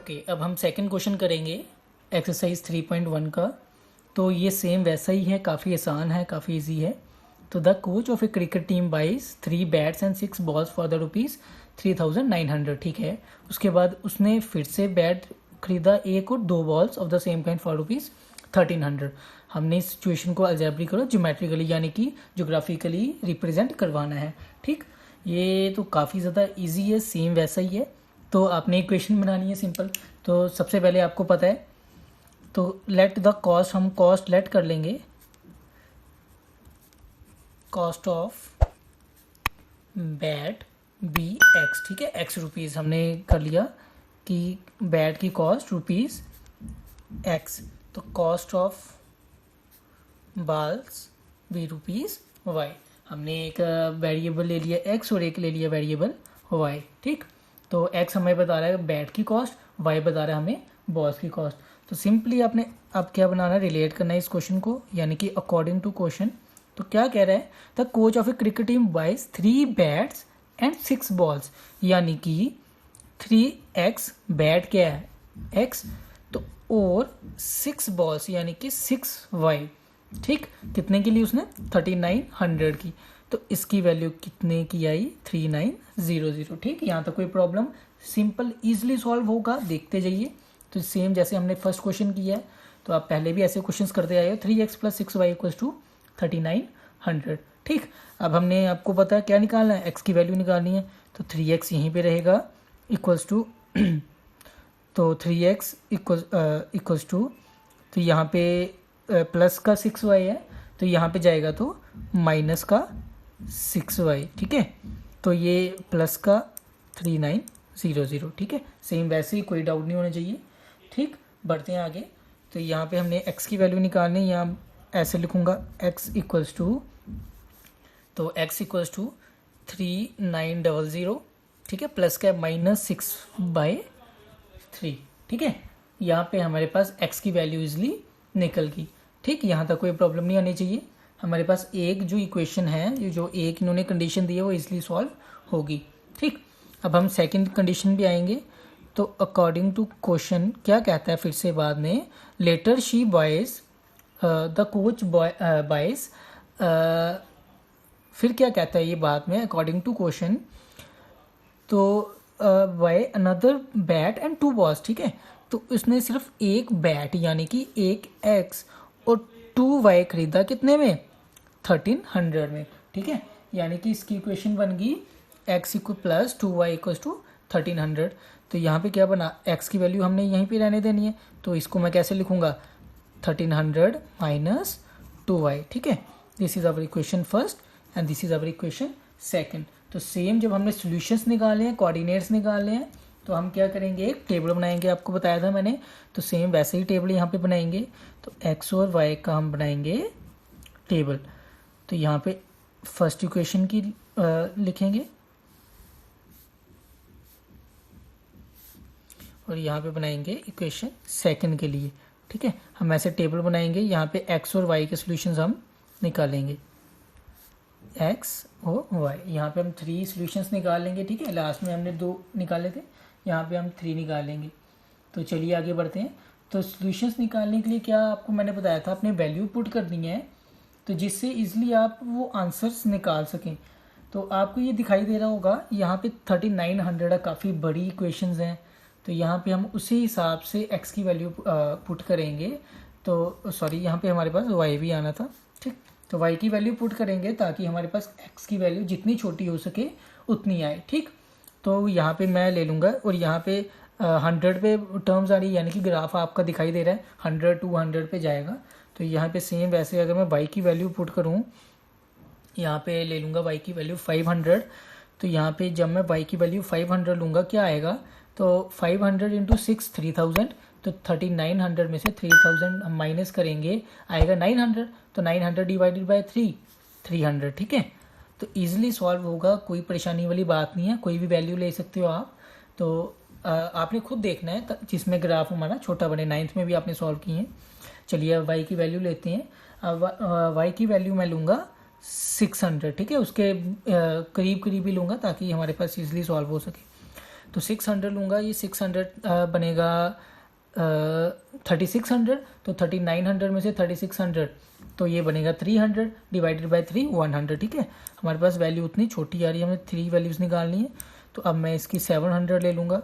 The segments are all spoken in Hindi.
ओके, अब हम सेकंड क्वेश्चन करेंगे एक्सरसाइज 3.1 का। तो ये सेम वैसा ही है, काफ़ी आसान है, काफ़ी इजी है। तो the coach of a cricket team buys 3 bats and 6 balls for the ₹3,900। ठीक है, उसके बाद उसने फिर से बैट खरीदा एक और 2 balls of the same kind for ₹1,300। हमने इस सिचुएशन को अलजेब्रिक और ज्योमेट्रिकली यानी कि जोग्राफिकली रिप्रेजेंट करवाना है। ठीक, ये तो काफ़ी ज़्यादा इजी है, सेम वैसा ही है। तो आपने इक्वेशन बनानी है सिंपल। तो सबसे पहले आपको पता है, तो लेट द कॉस्ट, हम कॉस्ट लेट कर लेंगे, cost of bat be x. ठीक है, एक्स रुपीज़ हमने कर लिया कि बैट की कॉस्ट रुपीज़ एक्स। तो cost of balls B rupees Y. हमने एक वेरिएबल ले लिया एक्स और एक ले लिया वेरिएबल वाई। ठीक, तो एक्स हमें बता रहा है बैट की कॉस्ट, वाई बता रहा है हमें बॉल्स की कॉस्ट। तो सिंपली आपने अब क्या बनाना है, रिलेट करना है इस क्वेश्चन को, यानी कि अकॉर्डिंग टू क्वेश्चन। तो क्या कह रहा है, the coach of a cricket team buys 3 bats and 6 balls, यानी कि 3x बैट क्या है x, तो और 6 बॉल्स यानी कि 6y। ठीक, कितने की ली उसने 3900 की। तो इसकी वैल्यू कितने की आई 3900। ठीक, यहाँ तक कोई प्रॉब्लम, सिंपल इजीली सॉल्व होगा, देखते जाइए। तो सेम जैसे हमने फर्स्ट क्वेश्चन किया है, तो आप पहले भी ऐसे क्वेश्चंस करते आए हो। 3x + 6y = 3900। ठीक, अब हमने आपको पता है क्या निकालना है, x की वैल्यू निकालनी है। तो 3x यहीं पे रहेगा इक्वल्स टू तो 3x इक्वल्स टू, तो यहाँ पे प्लस का 6y है, तो यहाँ पे जाएगा तो माइनस का 6y। ठीक है, तो ये प्लस का 3900। ठीक है, सेम वैसे ही, कोई डाउट नहीं होना चाहिए। ठीक, बढ़ते हैं आगे। तो यहाँ पे हमने x की वैल्यू निकालनी है, यहाँ ऐसे लिखूंगा x इक्वल्स टू, तो x इक्वल्स टू 3900। ठीक है, प्लस का -6/3। ठीक है, यहाँ पे हमारे पास x की वैल्यू इजली निकल गई। ठीक, यहाँ तक कोई प्रॉब्लम नहीं आनी चाहिए। हमारे पास एक जो इक्वेशन है, जो एक इन्होंने कंडीशन दी है, वो इजली सॉल्व होगी। ठीक, अब हम सेकंड कंडीशन भी आएंगे। तो अकॉर्डिंग टू क्वेश्चन क्या कहता है, फिर से बाद में, later she buys the coach buys, फिर क्या कहता है ये बाद में, अकॉर्डिंग टू क्वेश्चन, तो buy another bat and 2 balls. ठीक है, तो उसने सिर्फ एक बैट यानी कि एक x और 2y खरीदा, कितने में 1300 में। ठीक है, यानी कि इसकी इक्वेशन बन गई x + 2y = 1300। तो यहाँ पे क्या बना, x की वैल्यू हमने यहीं पे रहने देनी है, तो इसको मैं कैसे लिखूंगा 1300 - 2y। ठीक है, this is our equation first and this is our equation second. तो सेम जब हमने सॉल्यूशंस निकाले हैं, कोऑर्डिनेट्स निकाले हैं, तो हम क्या करेंगे, एक टेबल बनाएंगे, आपको बताया था मैंने। तो सेम वैसे ही टेबल यहाँ पे बनाएंगे। तो x और y का हम बनाएंगे टेबल। तो यहाँ पे फर्स्ट इक्वेशन की लिखेंगे और यहाँ पे बनाएंगे इक्वेशन सेकंड के लिए। ठीक है, हम ऐसे टेबल बनाएंगे, यहाँ पे x और y के सॉल्यूशंस हम निकालेंगे, x और y। यहाँ पे हम 3 सॉल्यूशंस निकाल लेंगे। ठीक है, लास्ट में हमने 2 निकाले थे, यहाँ पे हम 3 निकालेंगे। तो चलिए आगे बढ़ते हैं। तो सॉल्यूशंस निकालने के लिए क्या आपको मैंने बताया था, अपने वैल्यू पुट करनी है, तो जिससे इजीली आप वो आंसर्स निकाल सकें। तो आपको ये दिखाई दे रहा होगा, यहाँ पे 3900 काफ़ी बड़ी इक्वेशंस हैं। तो यहाँ पे हम उसी हिसाब से x की वैल्यू पुट करेंगे। तो सॉरी, यहाँ पे हमारे पास y भी आना था। ठीक, तो y की वैल्यू पुट करेंगे ताकि हमारे पास x की वैल्यू जितनी छोटी हो सके उतनी आए। ठीक, तो यहाँ पे मैं ले लूँगा और यहाँ पे 100 पे टर्म्स आ रही है, यानी कि ग्राफ आपका दिखाई दे रहा है 100 to 100 पे जाएगा। तो यहाँ पे सेम वैसे अगर मैं y की वैल्यू पुट करूँ, यहाँ पे ले लूँगा y की वैल्यू 500। तो यहाँ पे जब मैं y की वैल्यू 500 लूँगा, क्या आएगा, तो 500 × 6 3000। तो 3900 में से 3000 हम माइनस करेंगे, आएगा 900। तो 900 / 3 300। ठीक है, तो इजीली सॉल्व होगा, कोई परेशानी वाली बात नहीं है, कोई भी वैल्यू ले सकते हो आप। तो आपने खुद देखना है जिसमें ग्राफ हमारा छोटा बने। 9th में भी आपने सॉल्व किए हैं। चलिए अब y की वैल्यू लेते हैं। अब y की वैल्यू मैं लूँगा 600। ठीक है, उसके करीब करीब ही लूँगा ताकि हमारे पास इजीली सॉल्व हो सके। तो 600 लूँगा, ये 600 बनेगा 3600, तो 3900 में से 3600 तो ये बनेगा 300 डिवाइडेड बाय 3 100। ठीक है, हमारे पास वैल्यू उतनी छोटी आ रही है, हमें 3 वैल्यूज़ निकालनी है। तो अब मैं इसकी 700 ले लूँगा,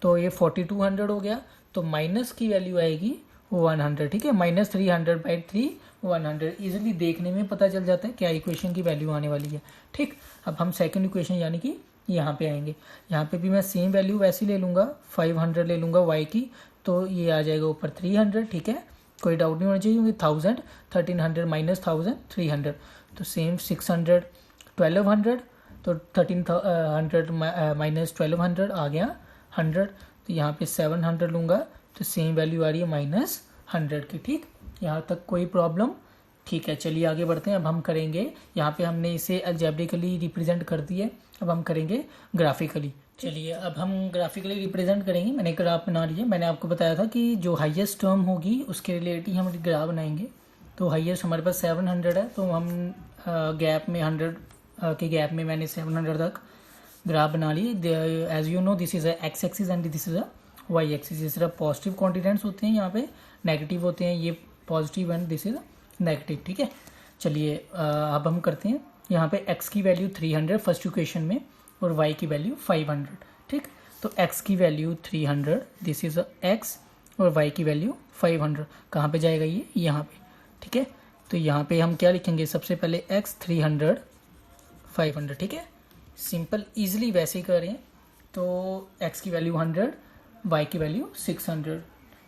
तो ये 4200 हो गया। तो माइनस की वैल्यू आएगी 100। ठीक है, -300/3 100। इजीली देखने में पता चल जाता है क्या इक्वेशन की वैल्यू आने वाली है। ठीक, अब हम सेकंड इक्वेशन यानी कि यहाँ पे आएंगे। यहाँ पे भी मैं सेम वैल्यू वैसी ले लूँगा, 500 ले लूँगा y की, तो ये आ जाएगा ऊपर 300। ठीक है, कोई डाउट नहीं होना चाहिए, क्योंकि 1000 1300 माइनस 1000 300, तो सेम 600 1200, तो 1300 माइनस 1200 आ गया 100। तो यहाँ पे 700 लूँगा, तो सेम वैल्यू आ रही है -100 की। ठीक, यहाँ तक कोई प्रॉब्लम? ठीक है, चलिए आगे बढ़ते हैं। अब हम करेंगे, यहाँ पे हमने इसे अलजेब्रिकली रिप्रेजेंट कर दिए, अब हम करेंगे ग्राफिकली। चलिए अब हम ग्राफिकली रिप्रेजेंट करेंगे। मैंने ग्राफ बना लिया। मैंने आपको बताया था कि जो हाईएस्ट टर्म होगी उसके रिलेटेड ही हम ग्राफ बनाएंगे। तो हाईएस्ट हमारे पास 700 है, तो हम गैप में 100 के गैप में मैंने 700 तक ग्राफ बना लिए। As you know this is a x axis and this is a y axis. इस तरह पॉजिटिव कॉन्टिडेंट्स होते हैं, यहाँ पे नेगेटिव होते हैं, ये positive and this is negative. ठीक है, चलिए अब हम करते हैं। यहाँ पे x की वैल्यू 300 फर्स्ट इक्वेशन में और y की वैल्यू 500। ठीक, तो x की वैल्यू 300, दिस इज x, और y की वैल्यू 500 कहाँ पे जाएगा? ये यहाँ पे। ठीक है, तो यहाँ पे हम क्या लिखेंगे? सबसे पहले x 300 500। ठीक है, सिंपल इजीली वैसे ही करें। तो x की वैल्यू 100, y की वैल्यू 600।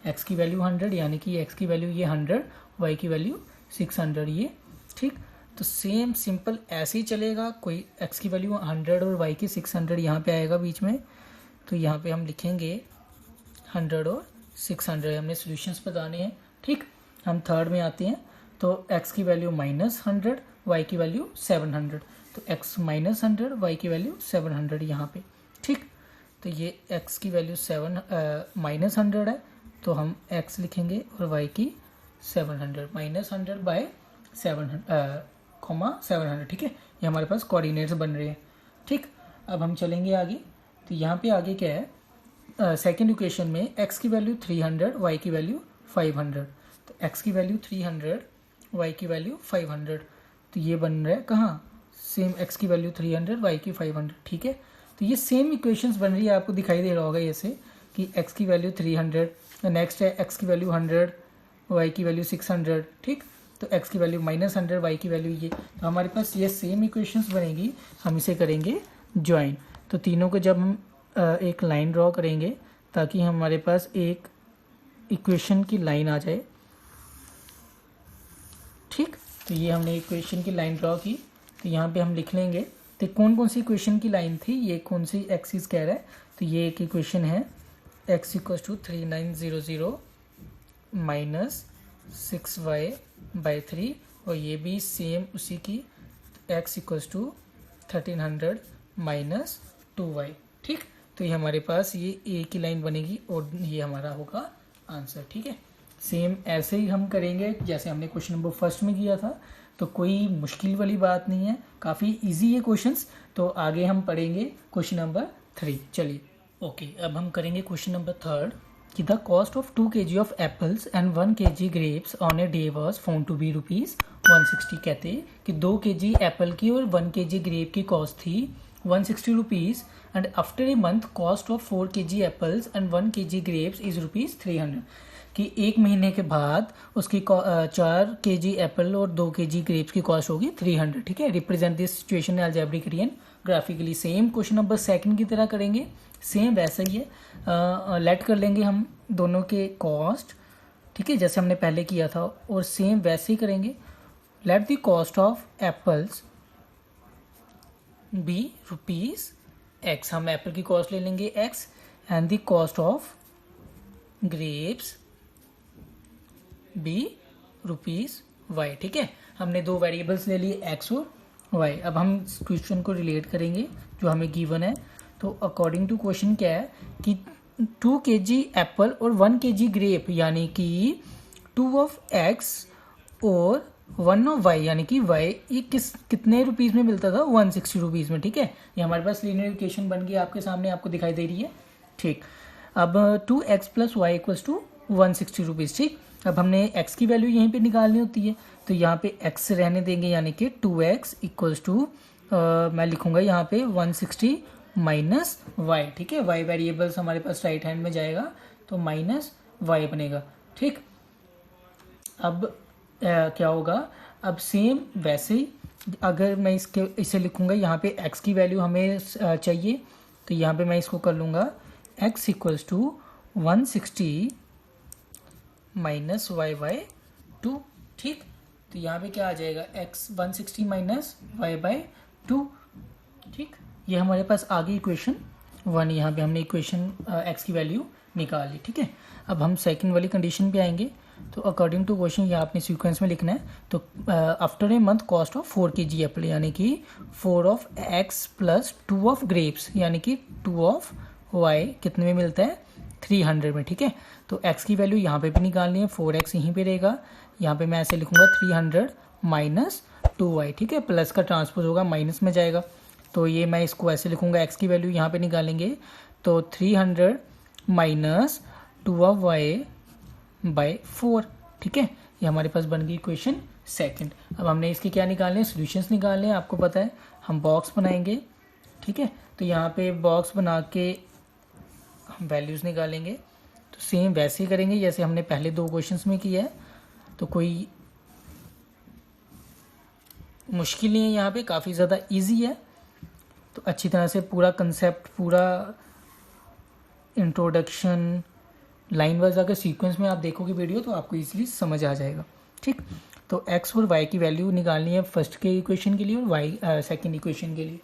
x की वैल्यू 100 यानी कि x की वैल्यू ये 100, y की वैल्यू 600 ये। ठीक, तो सेम सिंपल ऐसे ही चलेगा। कोई x की वैल्यू 100 और y की 600 यहाँ पे आएगा बीच में, तो यहाँ पे हम लिखेंगे 100 और 600, हमने सॉल्यूशंस बताने हैं। ठीक, हम थर्ड में आते हैं। तो x की वैल्यू -100, y की वैल्यू 700, तो x -100, y की वैल्यू 700 यहाँ पे। ठीक, तो ये x की वैल्यू -100 है, तो हम x लिखेंगे और y की 700, -100/700 700। ठीक है, ये हमारे पास कोऑर्डिनेट्स बन रहे हैं। ठीक, अब हम चलेंगे आगे। तो यहाँ पे आगे क्या है? सेकंड इक्वेशन में x की वैल्यू 300, y की वैल्यू 500, तो x की वैल्यू 300, y की वैल्यू 500, तो ये बन रहा है कहाँ? सेम x की वैल्यू 300, y की 500। ठीक है, तो ये सेम इक्वेशंस बन रही है, आपको दिखाई दे रहा होगा ऐसे कि x की वैल्यू 300, नेक्स्ट है x की वैल्यू 100, y की वैल्यू 600। ठीक, तो x की वैल्यू -100, y की वैल्यू ये, तो हमारे पास ये सेम इक्वेशंस बनेगी। हम इसे करेंगे ज्वाइन। तो तीनों को जब हम एक लाइन ड्रॉ करेंगे ताकि हमारे पास एक इक्वेशन की लाइन आ जाए। ठीक, तो ये हमने इक्वेशन की लाइन ड्रॉ की, तो यहाँ पे हम लिख लेंगे। तो कौन कौन सी इक्वेशन की लाइन थी, ये कौन सी एक्सिस कह रहा है? तो ये एक इक्वेशन है x = 3900 -6y/3, और ये भी सेम उसी की x = 1300 -2y। ठीक, तो ये हमारे पास ये एक ही लाइन बनेगी और ये हमारा होगा आंसर। ठीक है, सेम ऐसे ही हम करेंगे जैसे हमने क्वेश्चन नंबर फर्स्ट में किया था। तो कोई मुश्किल वाली बात नहीं है, काफ़ी इजी है क्वेश्चंस। तो आगे हम पढ़ेंगे क्वेश्चन नंबर 3। चलिए ओके, अब हम करेंगे क्वेश्चन नंबर 3 कि the cost of 2 kg of apples and 1 kg grapes on a day was found to be ₹160। कहते हैं कि 2 kg एप्पल की और 1 kg ग्रेप की कॉस्ट थी 160 rupees, and after a month cost of 4 kg apples and 1 kg grapes is ₹300। कि एक महीने के बाद उसकी 4 kg एप्पल और 2 kg ग्रेप्स की कॉस्ट होगी 300। ठीक है, represent this situation algebraically and graphically. Same question number second की तरह करेंगे, सेम वैसा ही है। लेट कर लेंगे हम दोनों के कॉस्ट, ठीक है, जैसे हमने पहले किया था, और सेम वैसे ही करेंगे। Let the cost of apples be ₹x, हम एप्पल की कॉस्ट ले लेंगे x, and the cost of grapes be ₹y। ठीक है, हमने दो वेरिएबल्स ले लिए x और y। अब हम इस क्वेश्चन को रिलेट करेंगे जो हमें गिवन है। तो अकॉर्डिंग टू क्वेश्चन क्या है कि 2 kg एप्पल और 1 kg ग्रेप, यानी कि 2 of x और 1 ऑफ वाई, यानी कि वाई ये कितने रुपीज़ में मिलता था, 160 रुपीज़ में। ठीक है, ये हमारे पास लीनियर इक्वेशन बन गई आपके सामने, आपको दिखाई दे रही है। ठीक, अब 2x plus y equals to 160 rupees. ठीक, अब हमने x की वैल्यू यहीं पे निकालनी होती है, तो यहाँ पे x रहने देंगे, यानी कि 2x इक्वल्स टू मैं लिखूंगा यहाँ पे 160 माइनस वाई। ठीक है, y वेरिएबल्स हमारे पास राइट हैंड में जाएगा तो माइनस वाई बनेगा। ठीक, अब क्या होगा, अब सेम वैसे ही अगर मैं इसे लिखूंगा, यहाँ पे x की वैल्यू हमें चाहिए, तो यहाँ पे मैं इसको कर लूँगा x equals to 160 minus y by 2। ठीक, तो यहाँ पे क्या आ जाएगा, x 160 माइनस वाई बाई 2। ठीक, ये हमारे पास आ गई इक्वेशन 1। यहाँ पे हमने इक्वेशन x की वैल्यू निकाल ली। ठीक है, अब हम सेकंड वाली कंडीशन पे आएंगे। तो अकॉर्डिंग टू क्वेश्चन ये आपने सीक्वेंस में लिखना है। तो after a month cost of 4 kg Apple, यानी कि 4 of x plus 2 of grapes, यानी कि 2 ऑफ y कितने में मिलता है, 300 में। ठीक है, तो x की वैल्यू यहाँ पे भी निकालनी है, 4x यहीं पे रहेगा, यहाँ पे मैं ऐसे लिखूंगा 300 माइनस 2y। ठीक है, प्लस का ट्रांसपोज होगा, माइनस में जाएगा, तो ये मैं इसको ऐसे लिखूंगा, x की वैल्यू यहाँ पे निकालेंगे तो 300 माइनस 2 ऑफ y बाय 4। ठीक है, ये हमारे पास बन गई इक्वेशन सेकंड। अब हमने इसके क्या निकालने हैं, सॉल्यूशंस निकालने हैं। आपको पता है हम बॉक्स बनाएंगे। ठीक है, तो यहाँ पे बॉक्स बना के हम वैल्यूज़ निकालेंगे। तो सेम वैसे ही करेंगे जैसे हमने पहले 2 क्वेश्चंस में किया है, तो कोई मुश्किल नहीं है, यहाँ पे काफ़ी ज़्यादा इजी है। तो अच्छी तरह से पूरा कंसेप्ट, पूरा इंट्रोडक्शन लाइन वाइज अगर सीक्वेंस में आप देखोगे वीडियो तो आपको इजीली समझ आ जाएगा। ठीक, तो x और y की वैल्यू निकालनी है फर्स्ट के इक्वेशन के लिए और y सेकंड इक्वेशन के लिए।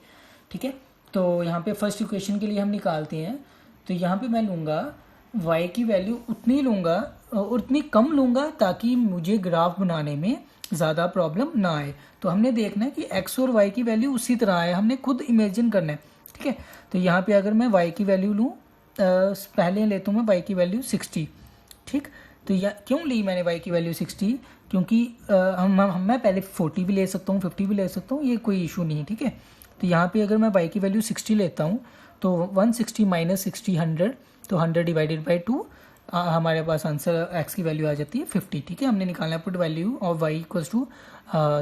ठीक है, तो यहाँ पे फर्स्ट इक्वेशन के लिए हम निकालते हैं। तो यहाँ पे मैं लूँगा y की वैल्यू उतनी लूँगा और उतनी कम लूँगा ताकि मुझे ग्राफ बनाने में ज़्यादा प्रॉब्लम ना आए। तो हमने देखना है कि x और y की वैल्यू उसी तरह आए, हमने खुद इमेजिन करना है। ठीक है, तो यहाँ पे अगर मैं y की वैल्यू लूँ, पहले लेता हूँ मैं y की वैल्यू 60। ठीक, तो क्यों ली मैंने y की वैल्यू 60, क्योंकि मैं पहले 40 भी ले सकता हूँ, 50 भी ले सकता हूँ, ये कोई इशू नहीं है। ठीक है, तो यहाँ पे अगर मैं y की वैल्यू 60 लेता हूँ तो 160 माइनस 60 100, तो 100 डिवाइडेड बाई 2 हमारे पास आंसर x की वैल्यू आ जाती है 50। ठीक है, हमने निकालना put value of y equals to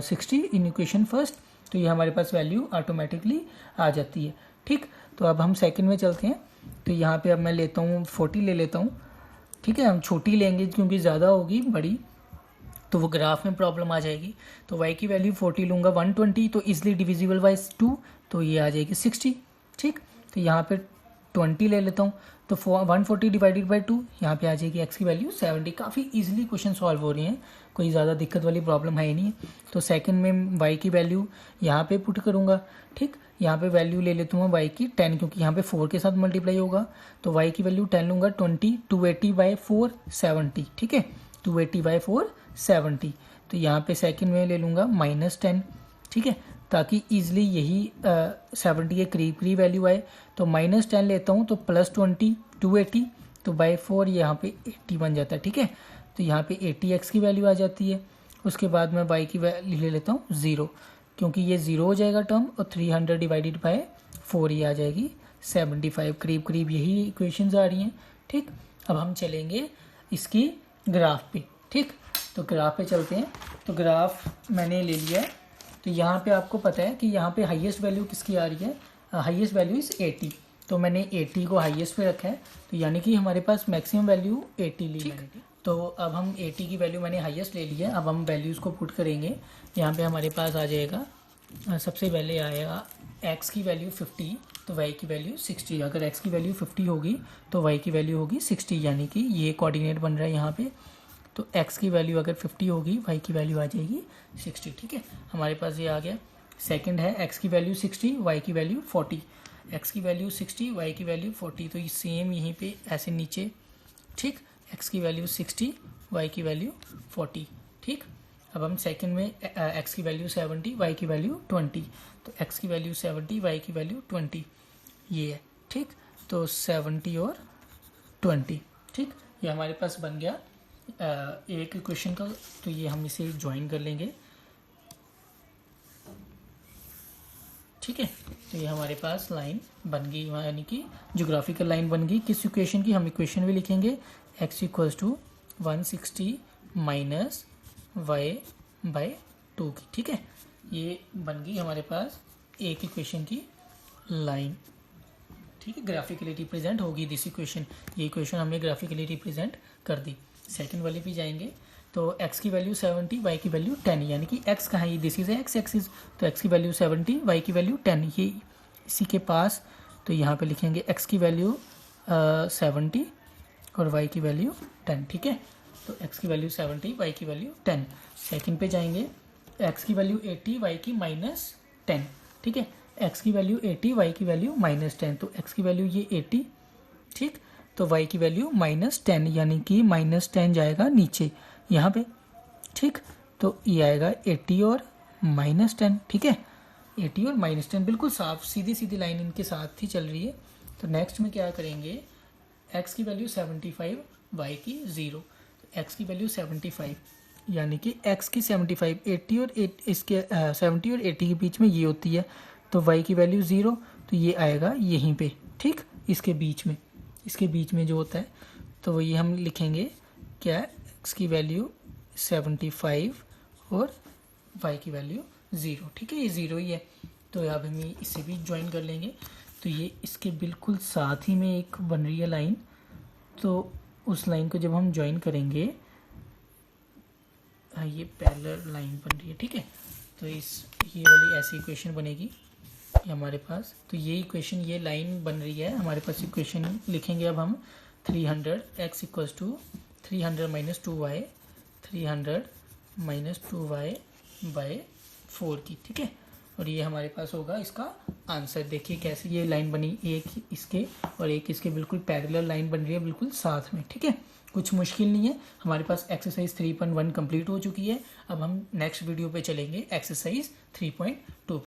60 in equation first, तो ये हमारे पास वैल्यू ऑटोमेटिकली आ जाती है। ठीक, तो अब हम सेकंड में चलते हैं। तो यहाँ पे अब मैं लेता हूँ 40 ले लेता हूँ। ठीक है, हम छोटी लेंगे क्योंकि ज़्यादा होगी बड़ी तो वो ग्राफ में प्रॉब्लम आ जाएगी। तो y की वैल्यू 40 लूँगा, 120 तो इजली डिविजिबल बाई 2, तो ये आ जाएगी 60। ठीक, तो यहाँ पे 20 ले लेता हूँ, तो 140 डिवाइडेड बाई 2 यहाँ पे आ जाएगी x की वैल्यू 70। काफ़ी इजीली क्वेश्चन सॉल्व हो रही हैं, कोई ज़्यादा दिक्कत वाली प्रॉब्लम है ही नहीं। तो सेकंड में y की वैल्यू यहाँ पे पुट करूँगा। ठीक, यहाँ पे वैल्यू ले लेता हूँ y की 10, क्योंकि यहाँ पे 4 के साथ मल्टीप्लाई होगा, तो y की वैल्यू 10 लूँगा। 20 280 बाई 4 70। ठीक है, 280 बाई 4 70। तो यहाँ पे सेकंड में ले लूँगा -10। ठीक है, ताकि ईजिली यही 70 के करीब करीब वैल्यू आए। तो -10 लेता हूँ तो +20 280, तो बाई 4 यहाँ पे 80 बन जाता है। ठीक है, तो यहाँ पे 80x की वैल्यू आ जाती है। उसके बाद मैं y की वैल्यू ले लेता हूँ 0, क्योंकि ये 0 हो जाएगा टर्म, और 300 डिवाइडेड बाई 4 ये आ जाएगी 75, करीब करीब यही इक्वेशंस आ रही हैं। ठीक, अब हम चलेंगे इसकी ग्राफ पे। ठीक, तो ग्राफ पे चलते हैं। तो ग्राफ मैंने ले लिया है। तो यहाँ पे आपको पता है कि यहाँ पे हाईएस्ट वैल्यू किसकी आ रही है, हाईएस्ट वैल्यू इज़ 80, तो मैंने 80 को हाईएस्ट पे रखा है, तो यानी कि हमारे पास मैक्सिमम वैल्यू 80 ली मैंने। तो अब हम 80 की वैल्यू मैंने हाईएस्ट ले ली है। अब हम वैल्यूज़ को पुट करेंगे। यहाँ पे हमारे पास आ जाएगा, सबसे पहले आएगा x की वैल्यू 50, तो y की वैल्यू 60। अगर x की वैल्यू 50 होगी तो y की वैल्यू होगी 60, यानी कि ये कोऑर्डिनेट बन रहा है यहाँ पे। तो x की वैल्यू अगर 50 होगी, y की वैल्यू आ जाएगी 60। ठीक है, हमारे पास ये आ गया। सेकंड है x की वैल्यू 60, y की वैल्यू 40। x की वैल्यू 60, y की वैल्यू 40, तो ये सेम यहीं पे ऐसे नीचे। ठीक, x की वैल्यू 60, y की वैल्यू 40। ठीक, अब हम सेकंड में x की वैल्यू 70, y की वैल्यू 20, तो x की वैल्यू 70, y की वैल्यू 20 ये है। ठीक, तो 70 और 20। ठीक, ये हमारे पास बन गया एक इक्वेशन का। तो ये हम इसे ज्वाइन कर लेंगे। ठीक है। तो ये हमारे पास लाइन बन गई, यानी कि ज्योग्राफिकल लाइन बन गई। किस इक्वेशन की? हम इक्वेशन भी लिखेंगे x equals to 160 minus y by 2 की, ठीक है। ये बन गई हमारे पास एक इक्वेशन की लाइन, ठीक है। ग्राफिकली रिप्रेजेंट होगी दिस इक्वेशन, ये इक्वेशन हमने ग्राफिकली रिप्रेजेंट कर दी। सेकंड वाले पे जाएंगे तो x की वैल्यू 70, y की वैल्यू 10, यानी कि x कहाँ है? दिस इज x एक्सिस, तो x की वैल्यू 70, y की वैल्यू 10, ये इसी के पास। तो यहाँ पे लिखेंगे x की वैल्यू 70 और y की वैल्यू 10, ठीक है। तो x की वैल्यू 70, y की वैल्यू 10। सेकंड पे जाएंगे, x की वैल्यू 80, y की -10, ठीक है। x की वैल्यू 80, y की वैल्यू -10, तो x की वैल्यू ये 80, ठीक। तो y की वैल्यू -10, यानी कि -10 जाएगा नीचे यहाँ पे, ठीक। तो ये आएगा 80 और -10, ठीक है। 80 और -10 बिल्कुल साफ सीधी सीधी लाइन इनके साथ ही चल रही है। तो नेक्स्ट में क्या करेंगे, x की वैल्यू 75, y की 0। तो x की वैल्यू 75, यानी कि x की 75, 80 और 8 इसके 70 और 80 के बीच में ये होती है। तो y की वैल्यू 0, तो ये आएगा यहीं पे, ठीक। इसके बीच में जो होता है, तो ये हम लिखेंगे क्या, x की वैल्यू 75 और y की वैल्यू 0, ठीक है। ये 0 ही है, तो अब हम इसे भी ज्वाइन कर लेंगे। तो ये इसके बिल्कुल साथ ही में एक बन रही है लाइन, तो उस लाइन को जब हम ज्वाइन करेंगे, ये पैरेलल लाइन बन रही है, ठीक है। तो ये वाली ऐसी इक्वेशन बनेगी हमारे पास। तो ये इक्वेशन, ये लाइन बन रही है हमारे पास। इक्वेशन लिखेंगे अब हम 300, x equals to 300 - 2y, 300 - 2y bye 4 की, ठीक है। और ये हमारे पास होगा इसका आंसर। देखिए कैसे ये लाइन बनी, एक इसके और एक इसके बिल्कुल पैरेलल लाइन बन रही है, बिल्कुल साथ में, ठीक है। कुछ मुश्किल नहीं है। हमारे पास एक्सरसाइज 3.1 कंप्लीट हो चुकी है। अब हम नेक्स्ट वीडियो पे चलेंगे एक्सरसाइज 3.2।